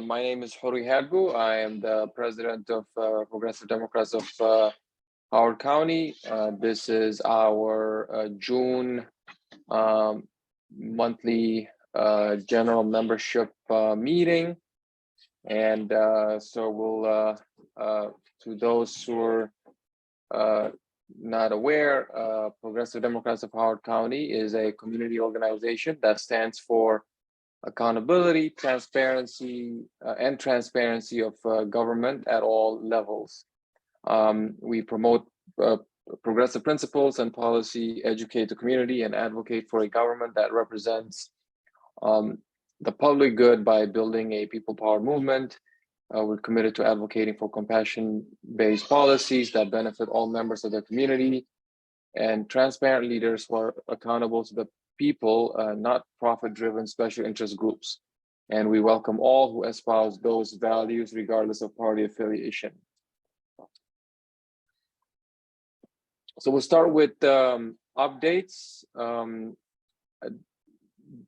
My name is Hori Hadgu. I am the president of Progressive Democrats of Howard County. This is our June monthly general membership meeting. And so we'll, to those who are not aware, Progressive Democrats of Howard County is a community organization that stands for accountability, transparency, and transparency of government at all levels. We promote progressive principles and policy, educate the community, and advocate for a government that represents the public good by building a people power movement. We're committed to advocating for compassion-based policies that benefit all members of the community, and transparent leaders who are accountable to the people, not profit-driven special interest groups. And we welcome all who espouse those values regardless of party affiliation. So we'll start with updates.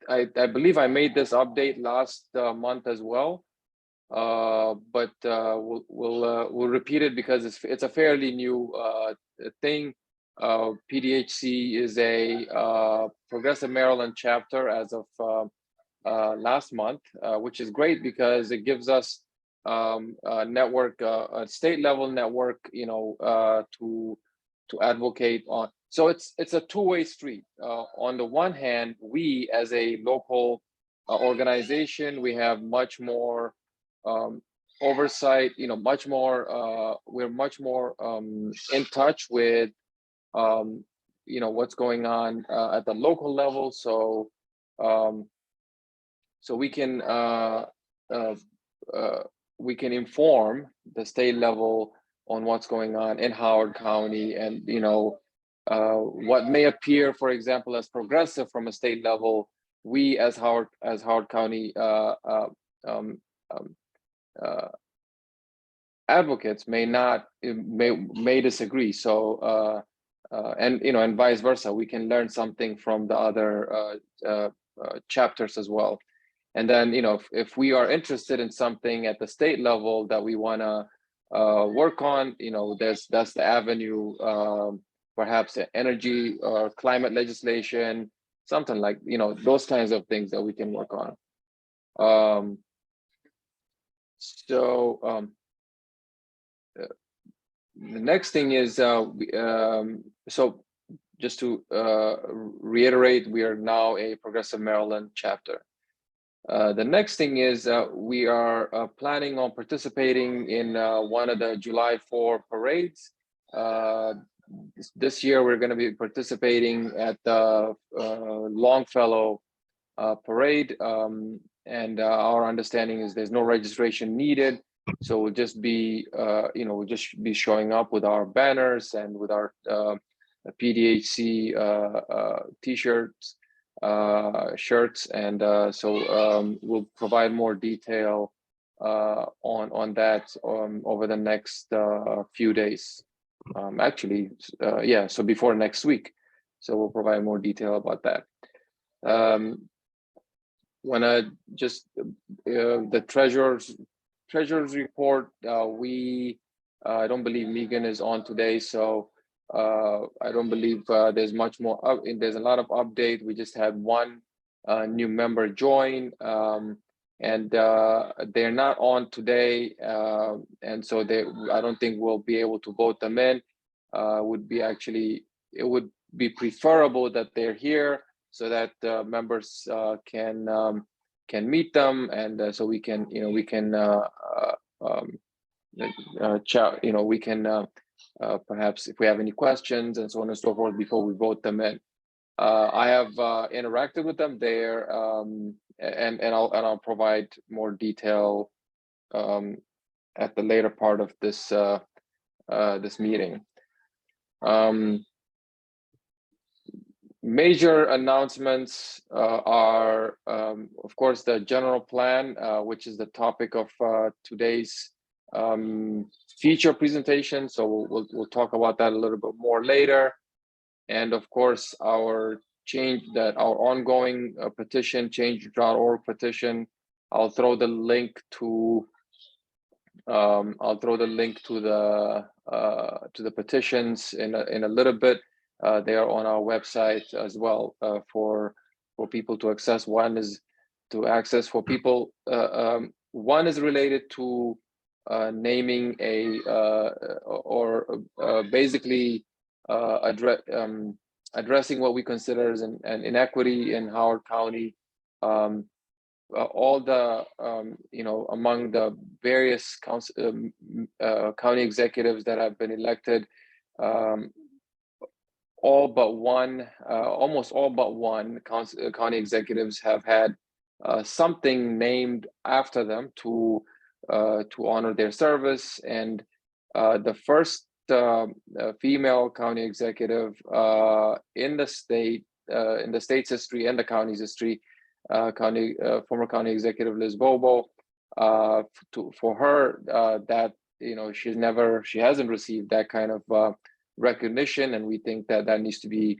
I believe I made this update last month as well, but we'll repeat it because it's a fairly new thing. PDHC is a Progressive Maryland chapter as of last month, which is great because it gives us a network, a state level network, to advocate on. So it's a two-way street. On the one hand, we as a local organization, we have much more oversight. Much more. We're much more in touch with what's going on at the local level. So we can inform the state level on what's going on in Howard County, and what may appear, for example, as progressive from a state level, we as Howard County advocates may disagree. So and vice versa, we can learn something from the other chapters as well. And then if we are interested in something at the state level that we want to work on, that's the avenue, perhaps energy or climate legislation, something like those kinds of things that we can work on. The next thing is, so just to reiterate, we are now a Progressive Maryland chapter. The next thing is we are planning on participating in one of the July 4 parades. This year, we're going to be participating at the Longfellow parade. And our understanding is there's no registration needed. So we'll just be, we'll just be showing up with our banners and with our PDHC t-shirts, shirts, and so we'll provide more detail on that over the next few days. So before next week. So we'll provide more detail about that. When just the treasurer's report, I don't believe Megan is on today, so I don't believe there's much more. There's a lot of update. We just had one new member join, and they're not on today, and so I don't think we'll be able to vote them in. It would be preferable that they're here so that members can meet them, and so we can chat. We can perhaps if we have any questions and so on and so forth before we vote them in. I have interacted with them there, and I'll provide more detail at the later part of this this meeting. Major announcements are, of course, the general plan, which is the topic of today's feature presentation. So we'll talk about that a little bit more later. And of course, our ongoing petition, change.org petition, I'll throw the link to the petitions in a little bit. They are on our website as well for people to access. One is for people. One is related to naming a basically addressing what we consider as an inequity in Howard County. All the among the various county executives that have been elected, all but one, almost all but one county executives have had something named after them to honor their service. And the first female county executive in the state's history and the county's history, former county executive Liz Bobo. For her, that she hasn't received that kind of recognition, and we think that needs to be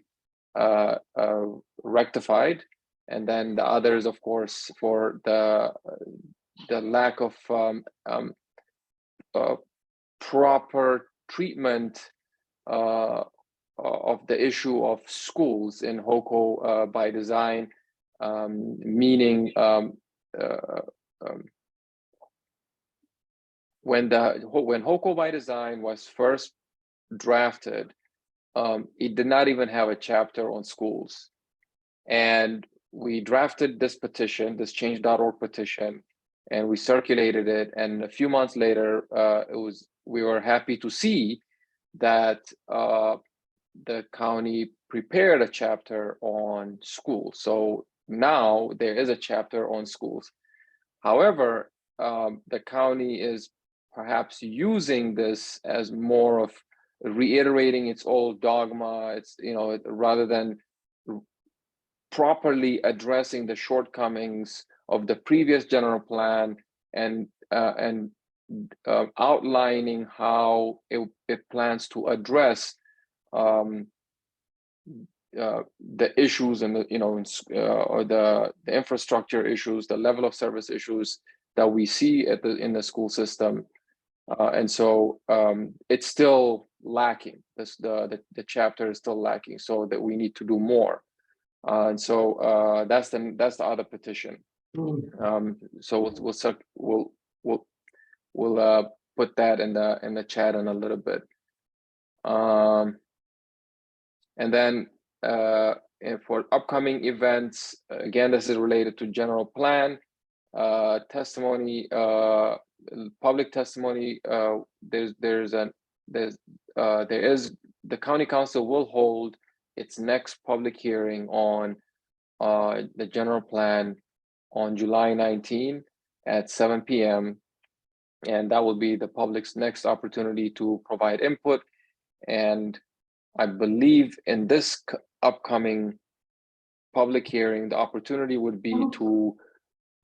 rectified. And then the others, of course, for the lack of proper treatment of the issue of schools in HOCO by design. Meaning when HOCO by design was first drafted, it did not even have a chapter on schools. And we drafted this petition, this change.org petition, and we circulated it. And a few months later, we were happy to see that the county prepared a chapter on schools. So now there is a chapter on schools. However, the county is perhaps using this as more of reiterating its old dogma. It's, rather than properly addressing the shortcomings of the previous general plan and outlining how it plans to address the issues and the infrastructure issues, the level of service issues that we see in the school system, and so it's still lacking. The chapter is still lacking, so that we need to do more. And so that's the other petition. So we'll put that in the chat in a little bit. And then for upcoming events, again, this is related to general plan testimony, public testimony. There is the county council will hold its next public hearing on the general plan on July 19 at 7 p.m. And that will be the public's next opportunity to provide input. And I believe in this upcoming public hearing, the opportunity would be to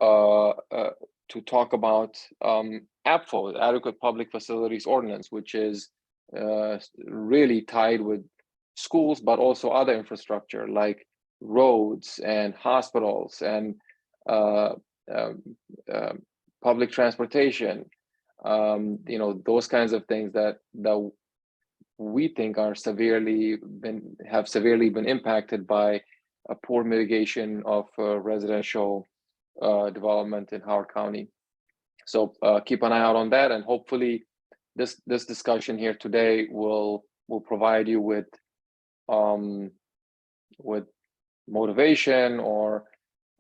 talk about APFO, Adequate Public Facilities Ordinance, which is really tied with schools, but also other infrastructure like roads and hospitals and public transportation. Those kinds of things that we think are severely been impacted by a poor mitigation of residential development in Howard County. So keep an eye out on that, and hopefully this discussion here today will provide you with motivation or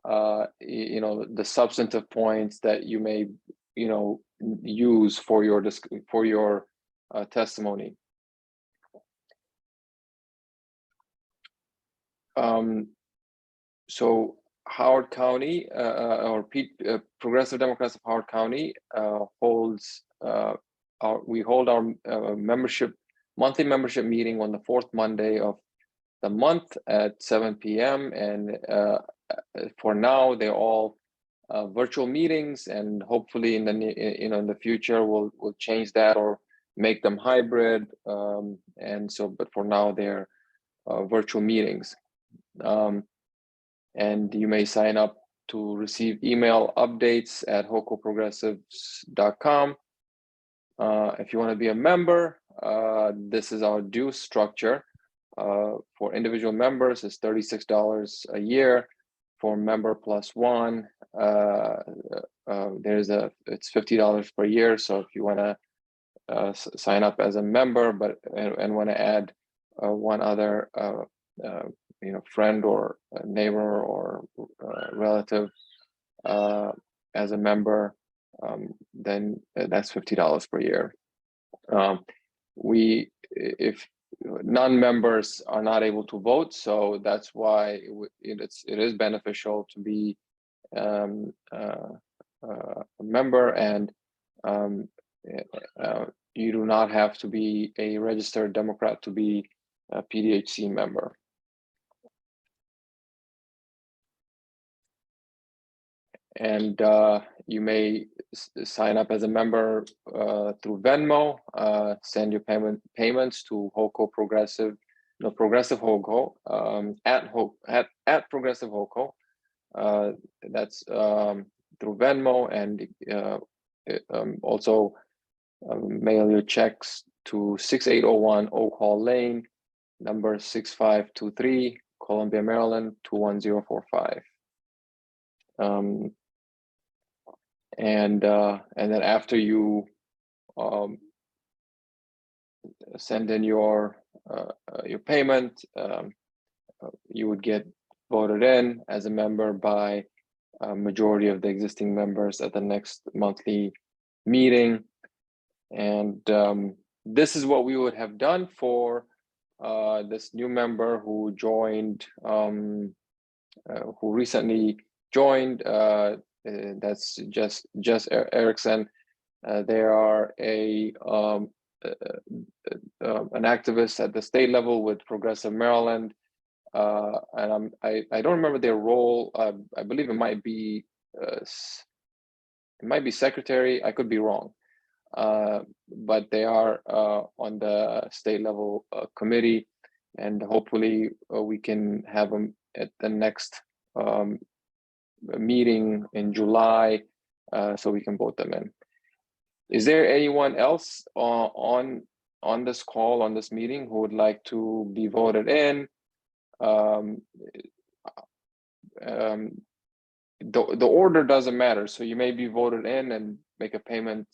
the substantive points that you may use for your testimony. So Howard County Progressive Democrats of Howard County we hold our monthly membership meeting on the fourth Monday of the month at 7 p.m. and for now they're all virtual meetings, and hopefully in the future we'll change that or make them hybrid, but for now they're virtual meetings. And you may sign up to receive email updates at hocoprogressives.com. If you want to be a member, this is our due structure. For individual members, it's $36 a year. For member plus one, it's $50 per year. So if you want to sign up as a member, and want to add one other friend or neighbor or relative as a member, then that's $50 per year. If non-members are not able to vote, so that's why it is beneficial to be a member, and you do not have to be a registered Democrat to be a PDHC member. And you may sign up as a member through Venmo. Send your payments to Hoco Progressive, Progressive Hoco at Progressive Hoco. That's through Venmo, and also mail your checks to 6801 Oak Hall Lane, number 6523, Columbia, Maryland 21045. And then after you send in your payment, you would get voted in as a member by a majority of the existing members at the next monthly meeting. And this is what we would have done for this new member who joined, who recently joined. That's just Erickson. They are an activist at the state level with Progressive Maryland, and I don't remember their role. I believe it might be secretary. I could be wrong, but they are on the state level committee, and hopefully we can have them at the next meeting in July, so we can vote them in. Is there anyone else on this call, on this meeting, who would like to be voted in? The order doesn't matter, so you may be voted in and make a payment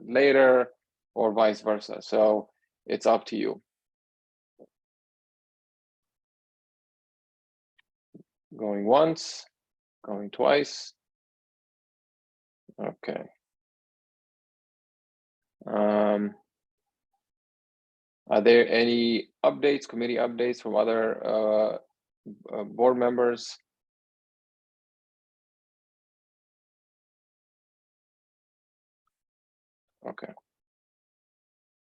later, or vice versa. So it's up to you. Going once, going twice. Okay. Are there any updates, committee updates from other board members? Okay.